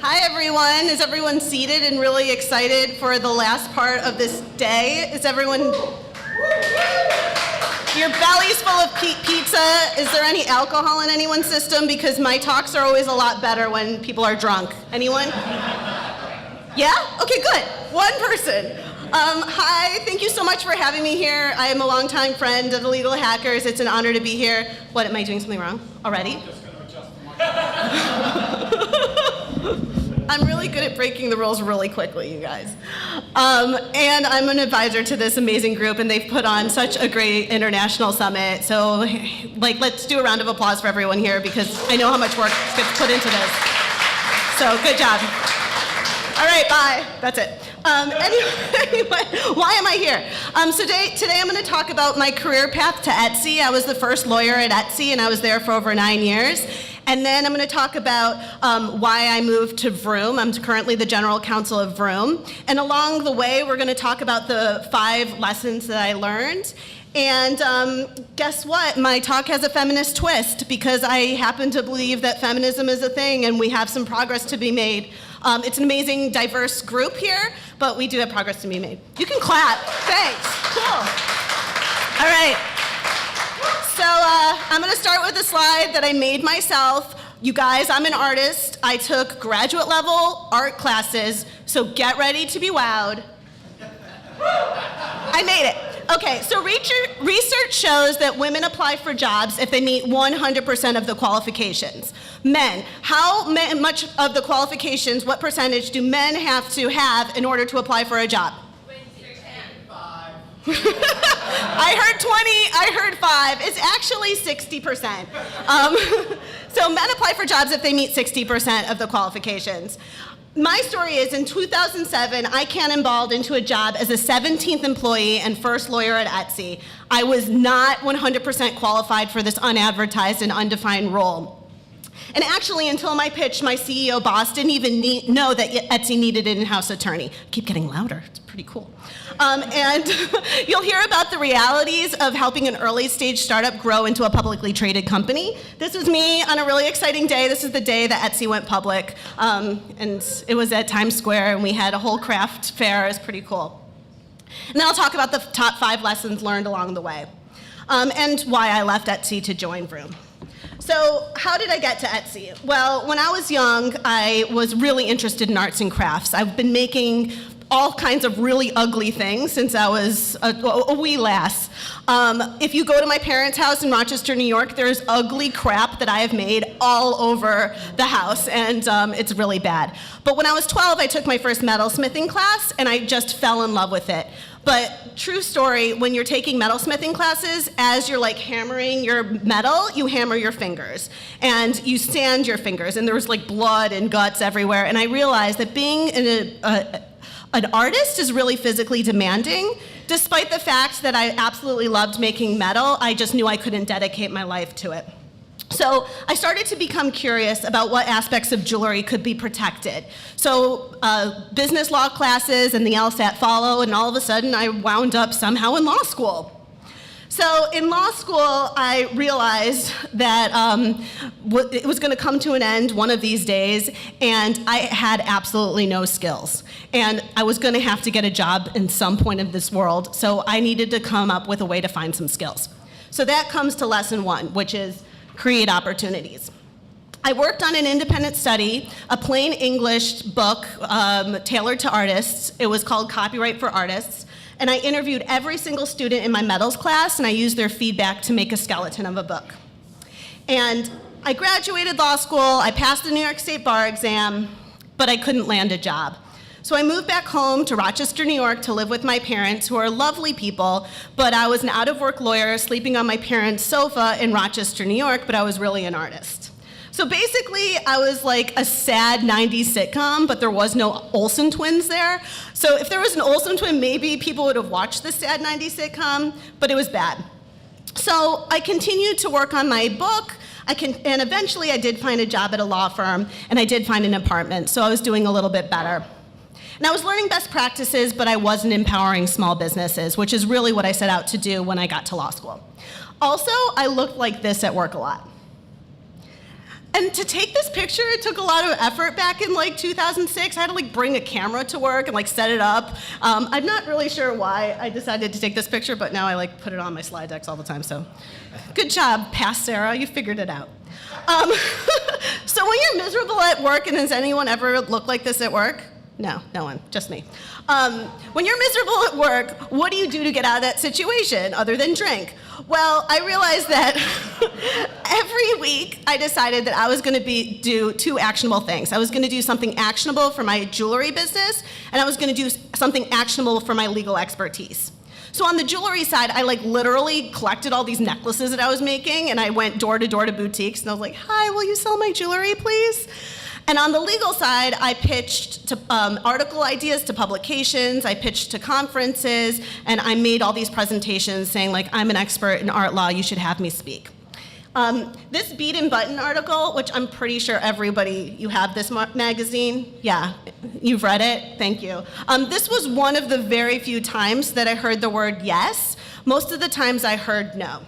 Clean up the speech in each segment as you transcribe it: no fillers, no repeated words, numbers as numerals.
Hi everyone. Is everyone seated and really excited for the last part of this day? Is everyone... Your belly's full of pizza. Is there any alcohol in anyone's system? Because my talks are always a lot better when people are drunk. Anyone? Yeah? Okay, good. One person. Hi, thank you so much for having me here. I am a longtime friend of Illegal Hackers. It's an honor to be here. What, am I doing something wrong already? I'm just going to adjust the microphone. I'm really good at breaking the rules really quickly, you guys. And I'm an advisor to this amazing group, and they've put on such a great international summit. So, let's do a round of applause for everyone here, because I know how much work gets put into this. So, good job. All right, bye. That's it. Anyway, why am I here? So today I'm going to talk about my career path to Etsy. I was the first lawyer at Etsy, and I was there for over 9 years. And then I'm going to talk about why I moved to Vroom. I'm currently the general counsel of Vroom. And along the way, we're going to talk about the 5 lessons that I learned. And guess what? My talk has a feminist twist, because I happen to believe that feminism is a thing and we have some progress to be made. It's an amazing, diverse group here, but we do have progress to be made. You can clap. Thanks. Cool. All right. So I'm going to start with a slide that I made myself. You guys, I'm an artist. I took graduate level art classes, so get ready to be wowed. I made it. Okay, so research shows that women apply for jobs if they meet 100% of the qualifications. Men, how much of the qualifications, what percentage do men have to have in order to apply for a job? 5. I heard 20, I heard 5. It's actually 60%. So men apply for jobs if they meet 60% of the qualifications. My story is, in 2007, I cannonballed into a job as a 17th employee and first lawyer at Etsy. I was not 100% qualified for this unadvertised and undefined role. And actually, until my pitch, my CEO boss didn't even know that Etsy needed an in-house attorney. I keep getting louder. It's pretty cool. And you'll hear about the realities of helping an early-stage startup grow into a publicly traded company. This was me on a really exciting day. This is the day that Etsy went public. And it was at Times Square, and we had a whole craft fair. It was pretty cool. And then I'll talk about the top 5 lessons learned along the way, and why I left Etsy to join Vroom. So how did I get to Etsy? Well, when I was young, I was really interested in arts and crafts. I've been making all kinds of really ugly things since I was a wee lass. If you go to my parents' house in Rochester, New York, there's ugly crap that I have made all over the house, and it's really bad. But when I was 12, I took my first metalsmithing class, and I just fell in love with it. But true story, when you're taking metalsmithing classes, as you're hammering your metal, you hammer your fingers. And you sand your fingers, and there was blood and guts everywhere. And I realized that being an artist is really physically demanding. Despite the fact that I absolutely loved making metal, I just knew I couldn't dedicate my life to it. So I started to become curious about what aspects of jewelry could be protected. So business law classes and the LSAT follow, and all of a sudden I wound up somehow in law school. So in law school, I realized that it was going to come to an end one of these days, and I had absolutely no skills. And I was going to have to get a job in some point of this world, so I needed to come up with a way to find some skills. So that comes to lesson 1, which is create opportunities. I worked on an independent study, a plain English book tailored to artists. It was called Copyright for Artists. And I interviewed every single student in my metals class, and I used their feedback to make a skeleton of a book. And I graduated law school, I passed the New York State bar exam, but I couldn't land a job. So I moved back home to Rochester, New York to live with my parents, who are lovely people, but I was an out-of-work lawyer sleeping on my parents' sofa in Rochester, New York, but I was really an artist. So basically, I was like a sad 90s sitcom, but there was no Olsen twins there. So if there was an Olsen twin, maybe people would have watched the sad 90s sitcom, but it was bad. So I continued to work on my book, and eventually I did find a job at a law firm, and I did find an apartment, so I was doing a little bit better. And I was learning best practices, but I wasn't empowering small businesses, which is really what I set out to do when I got to law school. Also, I looked like this at work a lot. And to take this picture, it took a lot of effort back in like 2006. I had to like bring a camera to work and like set it up. I'm not really sure why I decided to take this picture, but now I like put it on my slide decks all the time, so good job, past Sarah, you figured it out. So when you're miserable at work, and has anyone ever looked like this at work? No, no one, just me. When you're miserable at work, what do you do to get out of that situation other than drink? Well, I realized that every week I decided that I was going to do two actionable things. I was going to do something actionable for my jewelry business, and I was going to do something actionable for my legal expertise. So on the jewelry side, I like literally collected all these necklaces that I was making, and I went door to door to boutiques, and I was like, "Hi, will you sell my jewelry, please?" And on the legal side, I pitched to article ideas to publications, I pitched to conferences, and I made all these presentations saying, like, I'm an expert in art law, you should have me speak. This Bead and Button article, which I'm pretty sure everybody, you have this magazine? Yeah, you've read it, thank you. This was one of the very few times that I heard the word yes. Most of the times I heard no,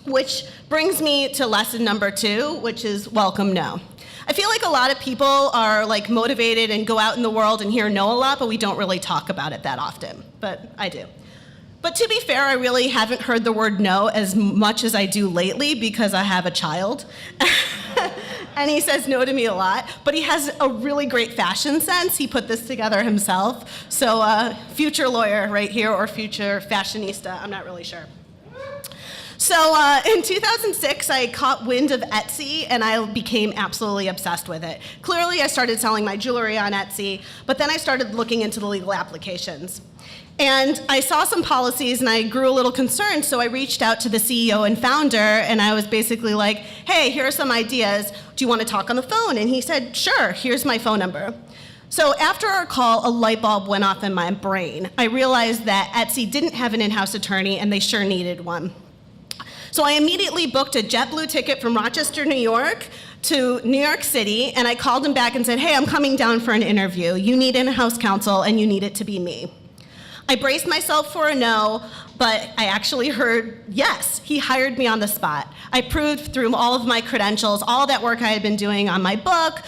which brings me to lesson number 2, which is welcome no. I feel like a lot of people are like motivated and go out in the world and hear no a lot, but we don't really talk about it that often, but I do. But to be fair, I really haven't heard the word no as much as I do lately because I have a child. And he says no to me a lot, but he has a really great fashion sense. He put this together himself. So future lawyer right here, or future fashionista, I'm not really sure. So in 2006, I caught wind of Etsy, and I became absolutely obsessed with it. Clearly, I started selling my jewelry on Etsy, but then I started looking into the legal applications. And I saw some policies, and I grew a little concerned, so I reached out to the CEO and founder, and I was basically like, hey, here are some ideas. Do you want to talk on the phone? And he said, sure, here's my phone number. So after our call, a light bulb went off in my brain. I realized that Etsy didn't have an in-house attorney, and they sure needed one. So I immediately booked a JetBlue ticket from Rochester, New York to New York City, and I called him back and said, hey, I'm coming down for an interview. You need in-house counsel, and you need it to be me. I braced myself for a no, but I actually heard yes. He hired me on the spot. I proved through all of my credentials, all that work I had been doing on my book,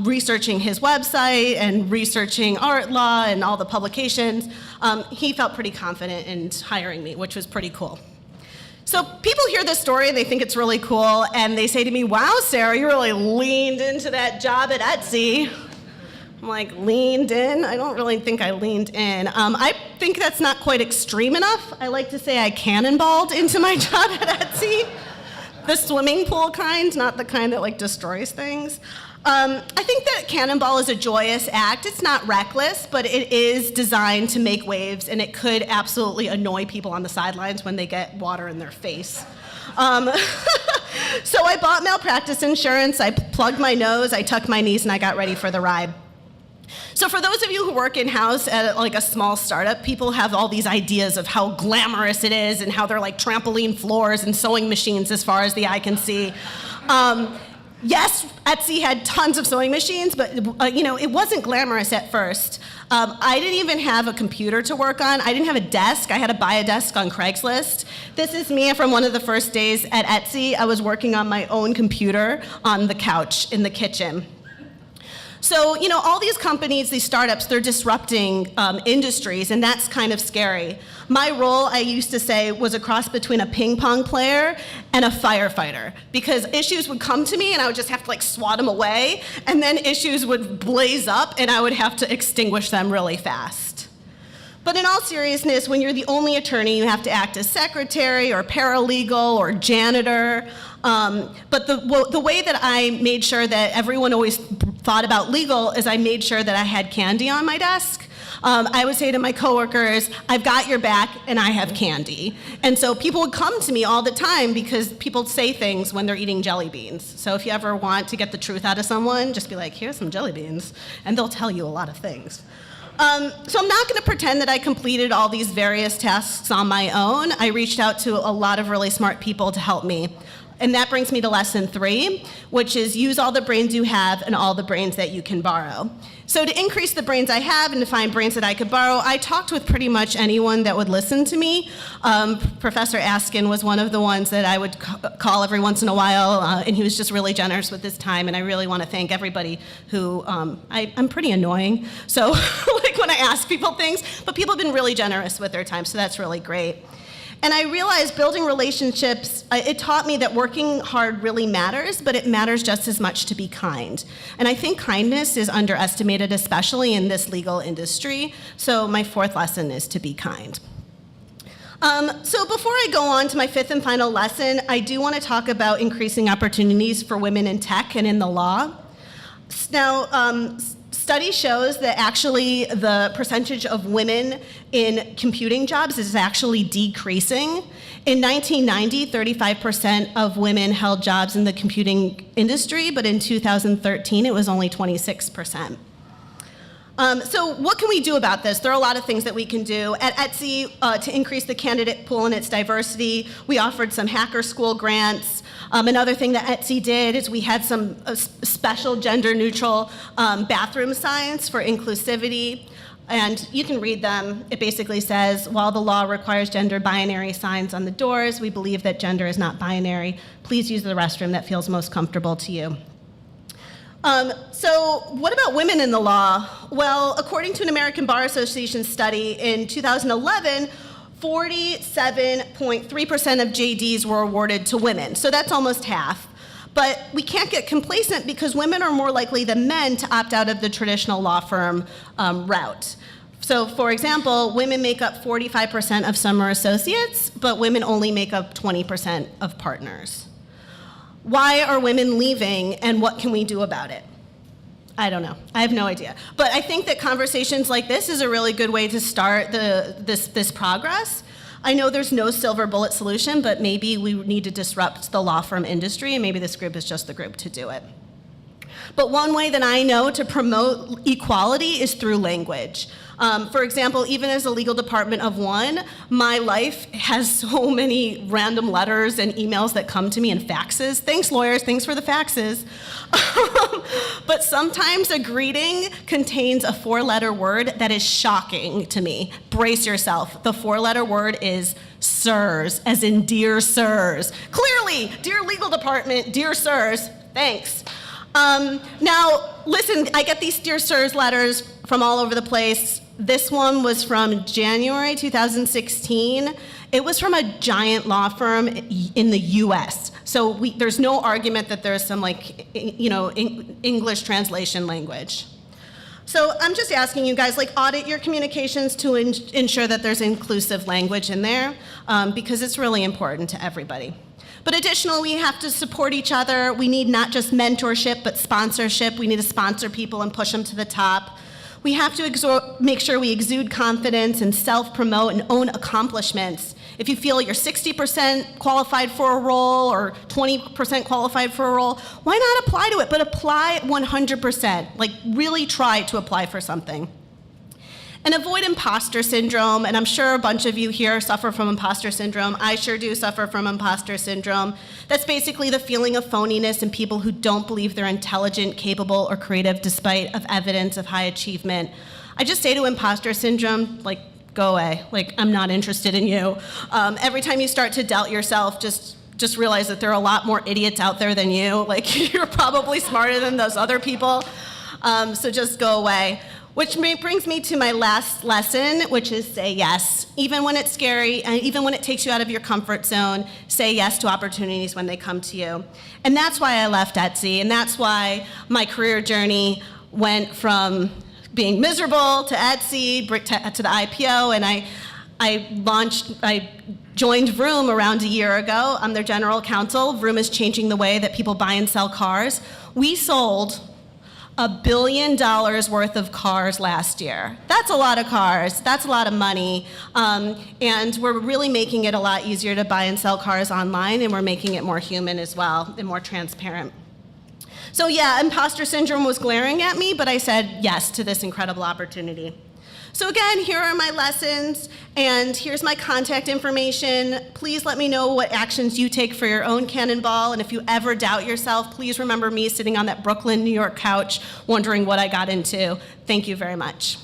researching his website and researching art law and all the publications. He felt pretty confident in hiring me, which was pretty cool. So people hear this story and they think it's really cool, and they say to me, wow, Sarah, you really leaned into that job at Etsy. I'm like, leaned in? I don't really think I leaned in. I think that's not quite extreme enough. I like to say I cannonballed into my job at Etsy. The swimming pool kind, not the kind that like destroys things. I think that Cannonball is a joyous act. It's not reckless, but it is designed to make waves, and it could absolutely annoy people on the sidelines when they get water in their face. So I bought malpractice insurance, I plugged my nose, I tucked my knees, and I got ready for the ride. So for those of you who work in-house at like a small startup, people have all these ideas of how glamorous it is and how they're like trampoline floors and sewing machines as far as the eye can see. Yes, Etsy had tons of sewing machines, but it wasn't glamorous at first. I didn't even have a computer to work on. I didn't have a desk. I had to buy a desk on Craigslist. This is me from one of the first days at Etsy. I was working on my own computer on the couch in the kitchen. So, all these companies, these startups, they're disrupting industries, and that's kind of scary. My role, I used to say, was a cross between a ping pong player and a firefighter, because issues would come to me and I would just have to like swat them away, and then issues would blaze up and I would have to extinguish them really fast. But in all seriousness, when you're the only attorney, you have to act as secretary or paralegal or janitor. But the way that I made sure that everyone always thought about legal is I made sure that I had candy on my desk. I would say to my coworkers, I've got your back and I have candy. And so people would come to me all the time because people say things when they're eating jelly beans. So if you ever want to get the truth out of someone, just be like, here's some jelly beans, and they'll tell you a lot of things. So I'm not going to pretend that I completed all these various tasks on my own. I reached out to a lot of really smart people to help me. And that brings me to lesson 3, which is use all the brains you have and all the brains that you can borrow. So to increase the brains I have and to find brains that I could borrow, I talked with pretty much anyone that would listen to me. Professor Askin was one of the ones that I would call every once in a while, and he was just really generous with his time, and I really want to thank everybody who, I'm pretty annoying, so like when I ask people things, but people have been really generous with their time, so that's really great. And I realized building relationships, it taught me that working hard really matters, but it matters just as much to be kind. And I think kindness is underestimated, especially in this legal industry. So my 4th lesson is to be kind. So before I go on to my 5th and final lesson, I do want to talk about increasing opportunities for women in tech and in the law. Now, study shows that actually the percentage of women in computing jobs is actually decreasing. In 1990, 35% of women held jobs in the computing industry, but in 2013, it was only 26%. So what can we do about this? There are a lot of things that we can do. At Etsy, to increase the candidate pool and its diversity, we offered some hacker school grants. Another thing that Etsy did is we had some special gender-neutral bathroom signs for inclusivity. And you can read them. It basically says, while the law requires gender binary signs on the doors, we believe that gender is not binary. Please use the restroom that feels most comfortable to you. So what about women in the law? Well, according to an American Bar Association study in 2011, 47.3% of JDs were awarded to women. So that's almost half. But we can't get complacent because women are more likely than men to opt out of the traditional law firm route. So for example, women make up 45% of summer associates, but women only make up 20% of partners. Why are women leaving, and what can we do about it? I don't know. I have no idea. But I think that conversations like this is a really good way to start this progress. I know there's no silver bullet solution, but maybe we need to disrupt the law firm industry, and maybe this group is just the group to do it. But one way that I know to promote equality is through language. For example, even as a legal department of one, my life has so many random letters and emails that come to me and faxes. Thanks, lawyers, thanks for the faxes. But sometimes a greeting contains a 4-letter word that is shocking to me. Brace yourself. The 4-letter word is sirs, as in dear sirs. Clearly, dear legal department, dear sirs, thanks. Now, listen, I get these dear sirs letters from all over the place. This one was from January 2016. It was from a giant law firm in the US. So there's no argument that there's some English translation language. So I'm just asking you guys, audit your communications to ensure that there's inclusive language in there, because it's really important to everybody. But additionally, we have to support each other. We need not just mentorship, but sponsorship. We need to sponsor people and push them to the top. We have to make sure we exude confidence and self-promote and own accomplishments. If you feel you're 60% qualified for a role or 20% qualified for a role, why not apply to it? But apply 100%. Really try to apply for something. And avoid imposter syndrome, and I'm sure a bunch of you here suffer from imposter syndrome. I sure do suffer from imposter syndrome. That's basically the feeling of phoniness and people who don't believe they're intelligent, capable, or creative despite of evidence of high achievement. I just say to imposter syndrome, go away. I'm not interested in you. Every time you start to doubt yourself, just realize that there are a lot more idiots out there than you. You're probably smarter than those other people. So just go away. Which brings me to my last lesson, which is say yes. Even when it's scary, and even when it takes you out of your comfort zone, say yes to opportunities when they come to you. And that's why I left Etsy, and that's why my career journey went from being miserable to Etsy, to the IPO, and I joined Vroom around a year ago. I'm their general counsel. Vroom is changing the way that people buy and sell cars. We sold $1 billion worth of cars last year. That's a lot of cars. That's a lot of money. And we're really making it a lot easier to buy and sell cars online, and we're making it more human as well and more transparent. So yeah, imposter syndrome was glaring at me, but I said yes to this incredible opportunity. So again, here are my lessons, and here's my contact information. Please let me know what actions you take for your own Cannonball, and if you ever doubt yourself, please remember me sitting on that Brooklyn, New York couch wondering what I got into. Thank you very much.